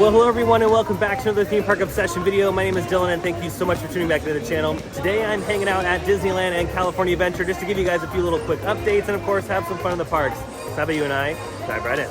Well, hello everyone and welcome back to another theme park obsession video. My name is Dylan and thank you so much for tuning back to the channel. Today I'm hanging out at Disneyland and California Adventure just to give you guys a few little quick updates and of course have some fun in the parks. So how about you and I dive right in.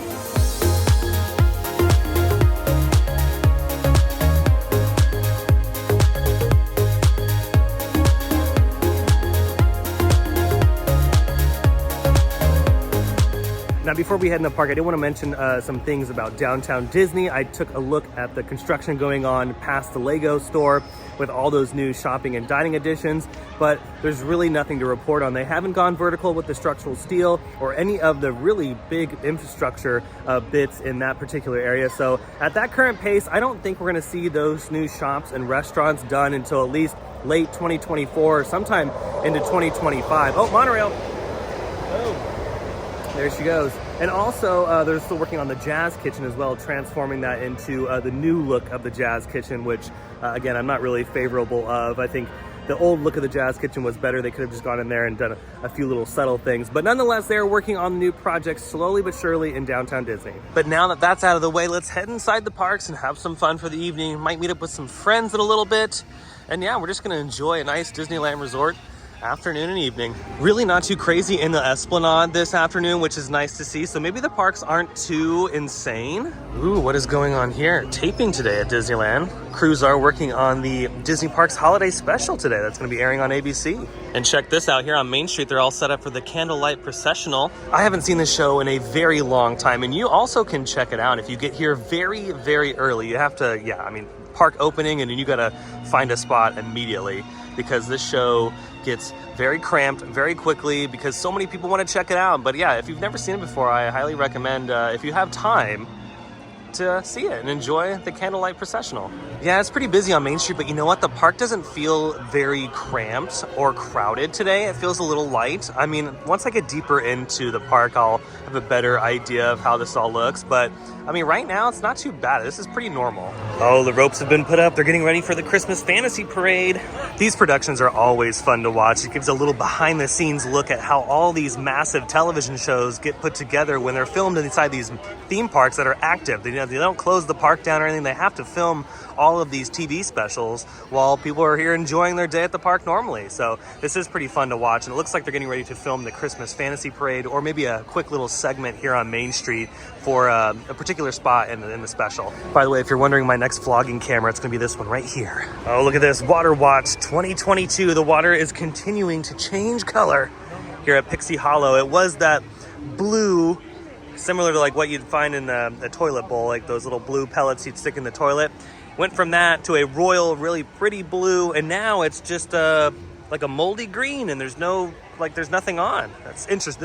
Now, before we head in the park, I did want to mention some things about downtown Disney. I took a look at the construction going on past the Lego store with all those new shopping and dining additions, but there's really nothing to report on. They haven't gone vertical with the structural steel or any of the really big infrastructure bits in that particular area. So at that current pace, I don't think we're going to see those new shops and restaurants done until at least late 2024 or sometime into 2025. Oh, monorail. Oh. There she goes. And also, they're still working on the Jazz Kitchen as well, transforming that into the new look of the Jazz Kitchen, which, again, I'm not really favorable of. I think the old look of the Jazz Kitchen was better. They could have just gone in there and done a few little subtle things. But nonetheless, they're working on new projects slowly but surely in downtown Disney. But now that that's out of the way, let's head inside the parks and have some fun for the evening. Might meet up with some friends in a little bit. And yeah, we're just going to enjoy a nice Disneyland resort afternoon and evening. Really not too crazy in the Esplanade this afternoon, which is nice to see. So maybe the parks aren't too insane. Ooh, what is going on here? Taping today at Disneyland. Crews are working on the Disney Parks holiday special today. That's going to be airing on ABC. And check this out here on Main Street. They're all set up for the candlelight processional. I haven't seen this show in a very long time, and you also can check it out if you get here very, very early. You have to, park opening, and then you got to find a spot immediately, because this show gets very cramped very quickly because so many people want to check it out. But yeah, if you've never seen it before, I highly recommend, if you have time, to see it and enjoy the candlelight processional. Yeah, it's pretty busy on Main Street, but you know what? The park doesn't feel very cramped or crowded today. It feels a little light. I mean, once I get deeper into the park, I'll have a better idea of how this all looks. But I mean, right now it's not too bad. This is pretty normal. Oh, the ropes have been put up. They're getting ready for the Christmas Fantasy Parade. These productions are always fun to watch. It gives a little behind the scenes look at how all these massive television shows get put together when they're filmed inside these theme parks that are active. They don't close the park down or anything. They have to film all of these TV specials while people are here enjoying their day at the park normally. So this is pretty fun to watch, and it looks like they're getting ready to film the Christmas Fantasy Parade, or maybe a quick little segment here on Main Street for a particular spot in the special. By the way, if you're wondering my next vlogging camera, it's gonna be this one right here. Oh, look at this, Water Watch 2022. The water is continuing to change color here at Pixie Hollow. It was that blue, similar to like what you'd find in a toilet bowl, like those little blue pellets you'd stick in the toilet. Went from that to a royal, really pretty blue, and now it's just like a moldy green, and there's nothing on. That's interesting.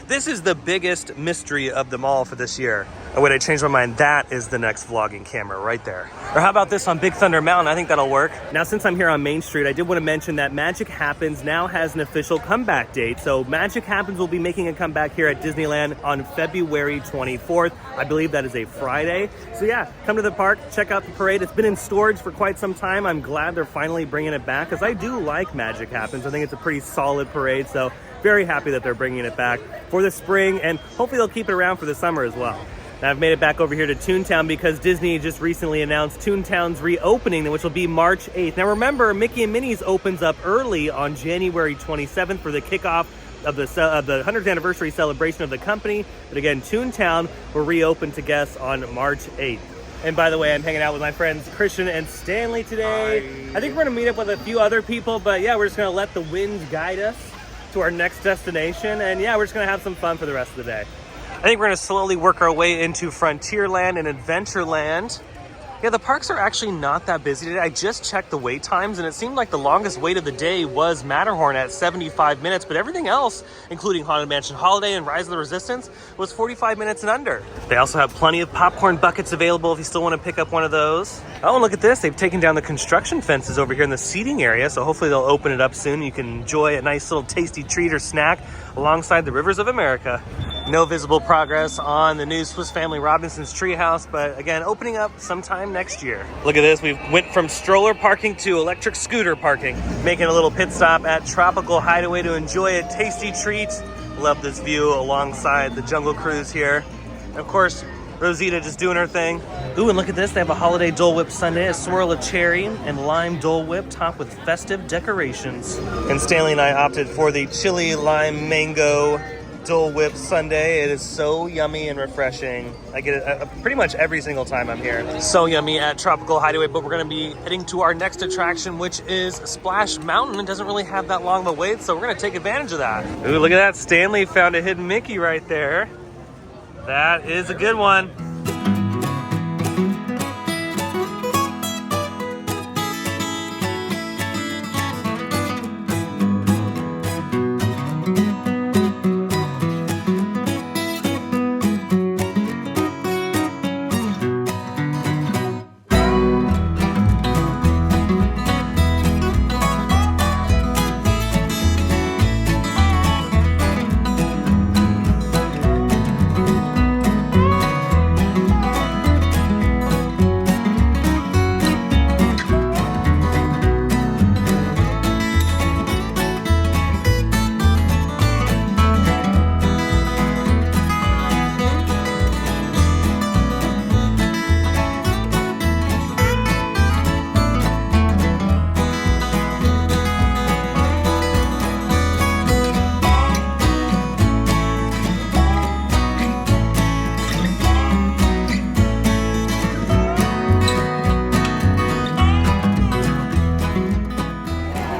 This is the biggest mystery of them all for this year. Oh wait, I changed my mind. That is the next vlogging camera right there. Or how about this on Big Thunder Mountain? I think that'll work. Now, since I'm here on Main Street, I did want to mention that Magic Happens now has an official comeback date. So Magic Happens will be making a comeback here at Disneyland on February 24th. I believe that is a Friday. So yeah, come to the park, check out the parade. It's been in storage for quite some time. I'm glad they're finally bringing it back, because I do like Magic Happens. I think it's a pretty solid parade. So very happy that they're bringing it back for the spring, and hopefully they'll keep it around for the summer as well. Now, I've made it back over here to Toontown because Disney just recently announced Toontown's reopening, which will be March 8th. Now remember, Mickey and Minnie's opens up early on January 27th for the kickoff of the 100th anniversary celebration of the company. But again, Toontown will reopen to guests on March 8th. And by the way, I'm hanging out with my friends Christian and Stanley today. Hi. I think we're gonna meet up with a few other people, but yeah, we're just gonna let the wind guide us to our next destination. And yeah, we're just gonna have some fun for the rest of the day. I think we're gonna slowly work our way into Frontierland and Adventureland. Yeah, the parks are actually not that busy today. I just checked the wait times, and it seemed like the longest wait of the day was Matterhorn at 75 minutes, but everything else, including Haunted Mansion Holiday and Rise of the Resistance, was 45 minutes and under. They also have plenty of popcorn buckets available if you still want to pick up one of those. Oh, and look at this. They've taken down the construction fences over here in the seating area, so hopefully they'll open it up soon. You can enjoy a nice little tasty treat or snack alongside the Rivers of America. No visible progress on the new Swiss Family Robinson's Treehouse, but again, opening up sometime next year. Look at this. We went from stroller parking to electric scooter parking. Making a little pit stop at Tropical Hideaway to enjoy a tasty treat. Love this view alongside the Jungle Cruise here. And of course, Rosita just doing her thing. Ooh, and look at this. They have a holiday Dole Whip sundae, a swirl of cherry and lime Dole Whip topped with festive decorations. And Stanley and I opted for the chili lime mango Dole Whip sundae. It is so yummy and refreshing. I get it pretty much every single time I'm here. So yummy at Tropical Hideaway, but we're gonna be heading to our next attraction, which is Splash Mountain. It doesn't really have that long of a wait, so we're gonna take advantage of that. Ooh, look at that. Stanley found a hidden Mickey right there. That is a good one.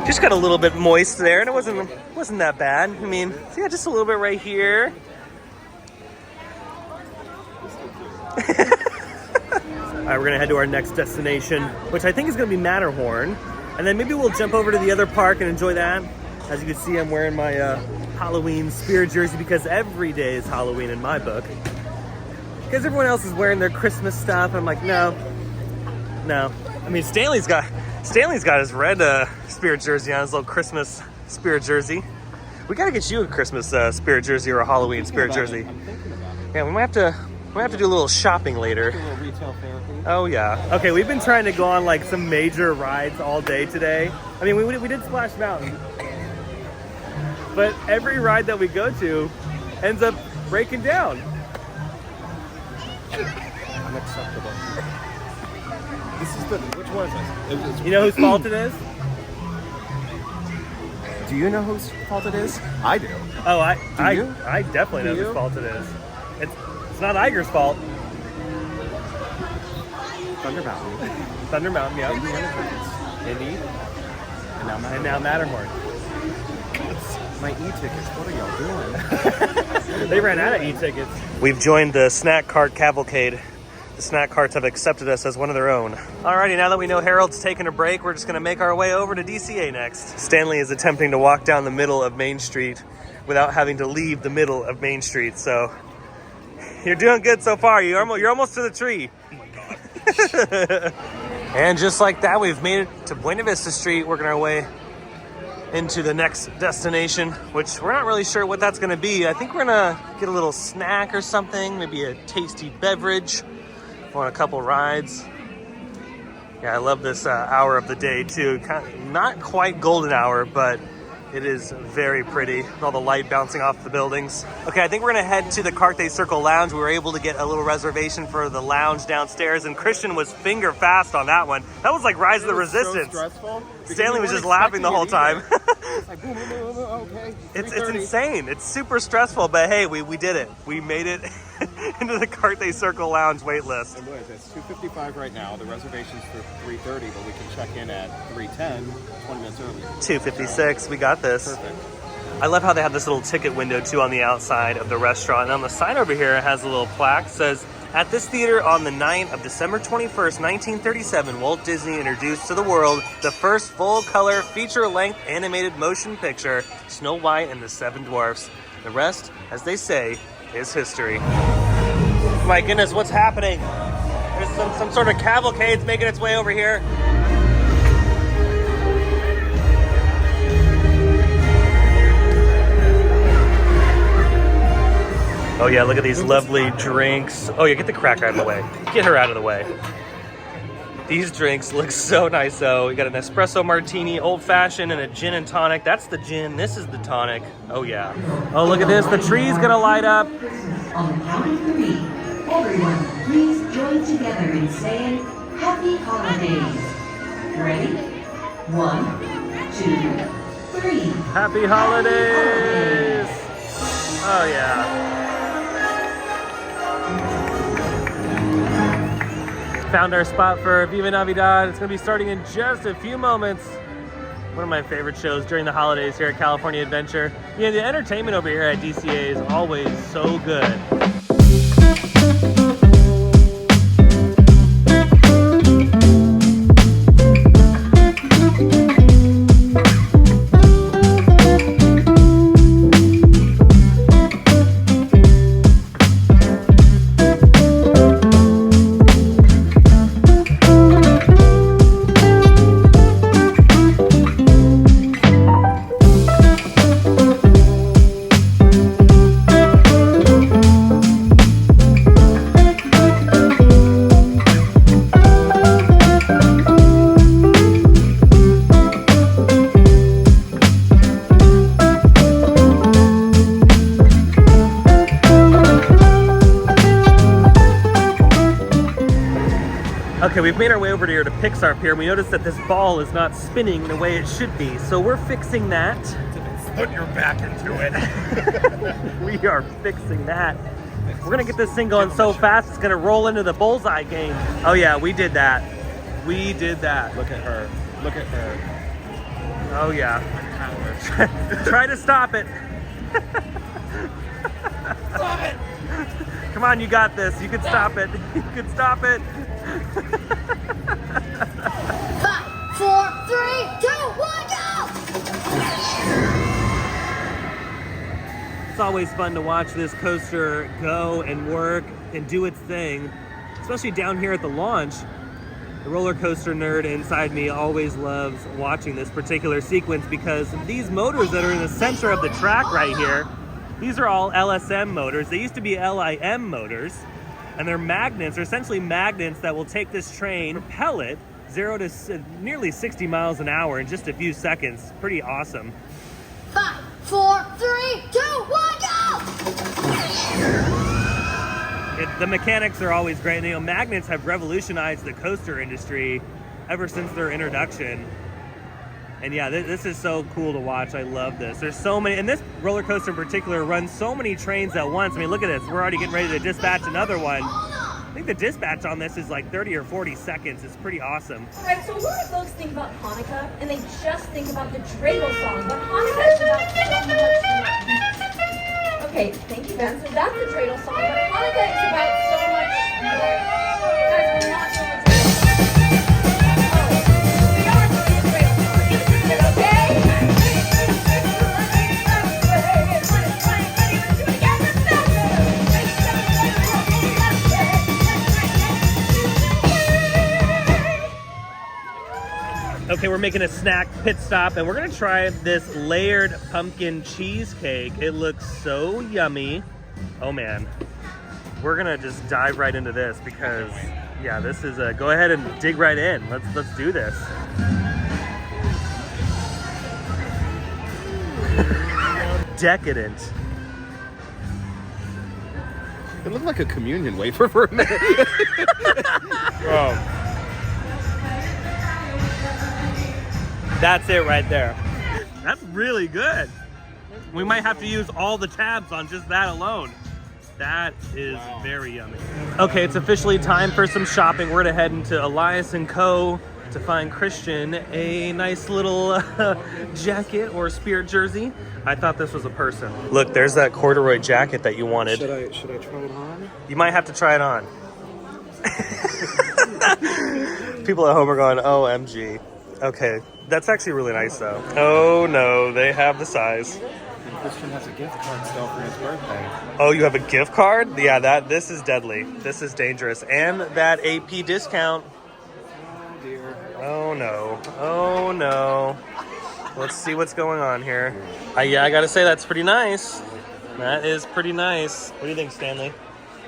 Just got a little bit moist there, and it wasn't that bad. I mean, yeah, just a little bit right here. All right, we're gonna head to our next destination, which I think is gonna be Matterhorn, and then maybe we'll jump over to the other park and enjoy that. As you can see, I'm wearing my Halloween spirit jersey because every day is Halloween in my book. Because everyone else is wearing their Christmas stuff. I'm like, no. I mean, Stanley's got his red spirit jersey on, his little Christmas spirit jersey. We gotta get you a Christmas spirit jersey or a Halloween spirit jersey. Yeah, we might have to do a little shopping later. A little retail therapy. Oh yeah. Okay, we've been trying to go on like some major rides all day today. I mean, we did Splash Mountain, but every ride that we go to ends up breaking down. Unacceptable. Which one is this? You know whose fault it is? Do you know whose fault it is? I do. Oh, you? I definitely know whose fault it is. It's not Iger's fault. Thunder Mountain. Thunder Mountain, yeah. Indy. And now Matterhorn. My e-tickets, what are y'all doing? They ran out of e-tickets. We've joined the snack cart cavalcade. The snack carts have accepted us as one of their own. Alrighty, now that we know Harold's taking a break, we're just gonna make our way over to DCA next. Stanley is attempting to walk down the middle of Main Street without having to leave the middle of Main Street, so you're doing good so far. You're almost to the tree. Oh my God. And just like that, we've made it to Buena Vista Street, working our way into the next destination, which we're not really sure what that's gonna be. I think we're gonna get a little snack or something, maybe a tasty beverage. On a couple rides. Yeah, I love this hour of the day too. Not quite golden hour, but it is very pretty with all the light bouncing off the buildings. Okay, I think we're gonna head to the Carthay Circle Lounge. We were able to get a little reservation for the lounge downstairs, and Christian was finger fast on that one. That was like Rise of the Resistance. So stressful. Stanley was just laughing the whole time. It's like boom, boom, boom, boom, okay. It's insane. It's super stressful, but hey, we did it. We made it into the Carthay Circle Lounge wait list. And look, it's $255 right now. The reservation's for $330, but we can check in at $310, 20 minutes early. $256. We got this. Perfect. I love how they have this little ticket window too on the outside of the restaurant. And on the sign over here, it has a little plaque that says, at this theater on the night of December 21st, 1937, Walt Disney introduced to the world the first full-color, feature-length animated motion picture, Snow White and the Seven Dwarfs. The rest, as they say, is history. My goodness, what's happening? There's some sort of cavalcade's making its way over here. Oh yeah, look at these lovely drinks. Oh yeah, get the cracker out of the way. Get her out of the way. These drinks look so nice though. We got an espresso martini, old fashioned, and a gin and tonic. That's the gin, this is the tonic. Oh yeah. Oh, look at this, the tree's gonna light up. On count of three, Everyone, please join together in saying Happy Holidays. Ready? 1, 2, 3. Happy holidays! Oh yeah. Found our spot for Viva Navidad. It's gonna be starting in just a few moments. One of my favorite shows during the holidays here at California Adventure. Yeah, the entertainment over here at DCA is always so good. Okay, we've made our way over here to Pixar Pier. We noticed that this ball is not spinning the way it should be, so we're fixing that. Put your back into it. We are fixing that. We're gonna get this thing going so fast, it's gonna roll into the bullseye game. Oh yeah, we did that. We did that. Look at her. Look at her. Oh yeah. Try to stop it. Stop it! Come on, you got this. You can stop it. You can stop it. 5, 4, 3, 2, 1, go! It's always fun to watch this coaster go and work and do its thing, especially down here at the launch. The roller coaster nerd inside me always loves watching this particular sequence because these motors that are in the center of the track right here, these are all LSM motors. They used to be LIM motors, and they're magnets, or essentially magnets that will take this train, propel it 0 to nearly 60 miles an hour in just a few seconds. Pretty awesome. 5, 4, 3, 2, 1, go! The mechanics are always great. And, you know, magnets have revolutionized the coaster industry ever since their introduction. And yeah, this is so cool to watch. I love this. There's so many, and this roller coaster in particular runs so many trains at once. I mean, look at this. We're already getting ready to dispatch another one. I think the dispatch on this is like 30 or 40 seconds. It's pretty awesome. All right, so a lot of folks think about Hanukkah and they just think about the dreidel song, but Hanukkah is about so much more. Okay, thank you, Ben. So that's the dreidel song, but Hanukkah is about so much more. Guys, we're not doing the dreidel song. Oh, we are doing the dreidel song. Is it okay? Okay, we're making a snack pit stop and we're gonna try this layered pumpkin cheesecake. It looks so yummy. Oh man, we're gonna just dive right into this because yeah, this is a, go ahead and dig right in. Let's do this. Decadent. It looked like a communion wafer for a minute. Oh. That's it right there. That's really good. We might have to use all the tabs on just that alone. That is very yummy. Okay, it's officially time for some shopping. We're gonna head into Elias & Co. to find Christian a nice little jacket or Spirit jersey. I thought this was a person. Look, there's that corduroy jacket that you wanted. Should I try it on? You might have to try it on. People at home are going, OMG. Okay, that's actually really nice though. Oh no, they have the size. And Christian has a gift card still for his birthday. Oh, you have a gift card? Yeah, this is deadly. This is dangerous. And that AP discount. Oh dear. Oh no. Oh no. Let's see what's going on here. Yeah, I gotta say that's pretty nice. That is pretty nice. What do you think, Stanley?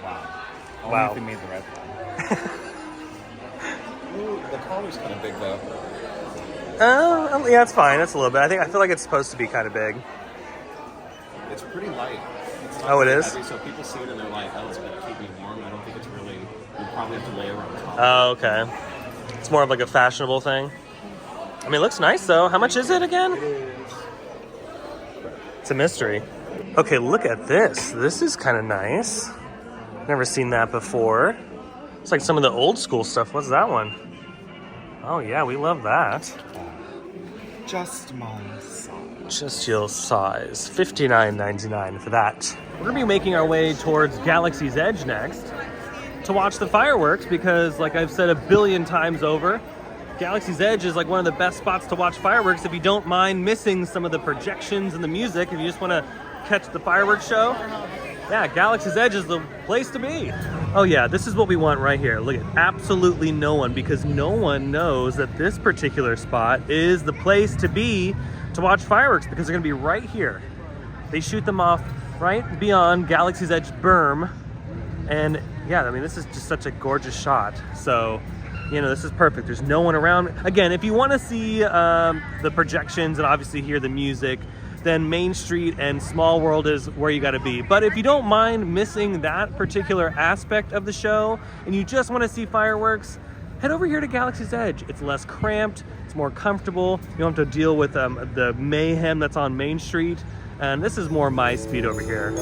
Wow. Wow. Only if they made the red one. Ooh, the collar's kind of big though. Yeah, it's fine. It's a little bit. I feel like it's supposed to be kind of big. It's pretty light. It's not Oh, it very is? heavy, so people see it and they're like, oh, it's going to keep me warm. I don't think it's really, you probably have to layer on top. Oh, okay. It's more of like a fashionable thing. I mean, it looks nice though. How much is it again? It's a mystery. Okay, look at this. This is kind of nice. Never seen that before. It's like some of the old school stuff. What's that one? Oh yeah, we love that. Just my size. Just your size. $59.99 for that. We're gonna be making our way towards Galaxy's Edge next to watch the fireworks because, like I've said a billion times over, Galaxy's Edge is like one of the best spots to watch fireworks if you don't mind missing some of the projections and the music. If you just want to catch the fireworks show, yeah, Galaxy's Edge is the place to be. Oh yeah, this is what we want right here. Look at absolutely no one, because no one knows that this particular spot is the place to be to watch fireworks because they're gonna be right here. They shoot them off right beyond Galaxy's Edge berm. And yeah, I mean, this is just such a gorgeous shot. So, you know, this is perfect. There's no one around. Again, if you want to see the projections and obviously hear the music, then Main Street and Small World is where you got to be. But if you don't mind missing that particular aspect of the show and you just want to see fireworks, head over here to Galaxy's Edge. It's less cramped, it's more comfortable. You don't have to deal with the mayhem that's on Main Street. And this is more my speed over here.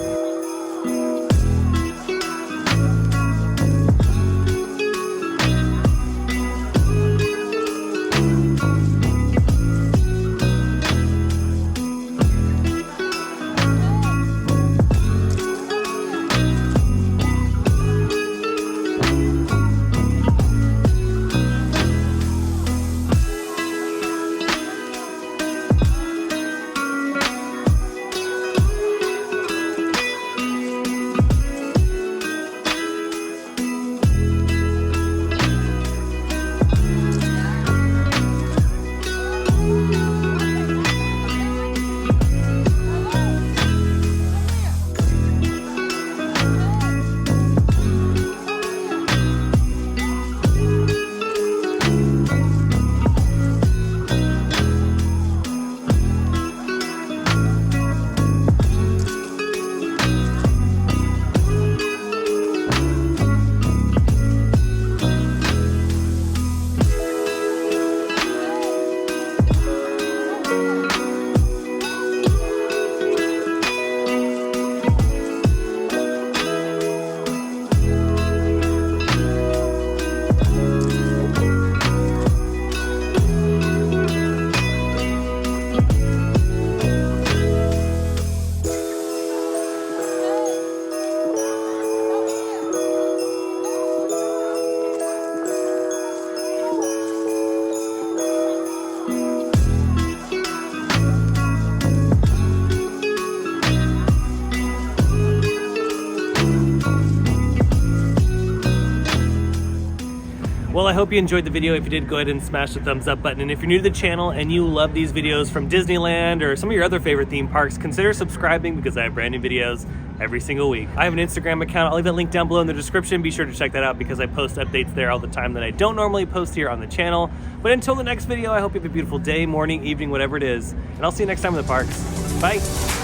Well, I hope you enjoyed the video. If you did, go ahead and smash the thumbs up button. And if you're new to the channel and you love these videos from Disneyland or some of your other favorite theme parks, consider subscribing because I have brand new videos every single week. I have an Instagram account. I'll leave that link down below in the description. Be sure to check that out because I post updates there all the time that I don't normally post here on the channel. But until the next video, I hope you have a beautiful day, morning, evening, whatever it is. And I'll see you next time in the parks. Bye.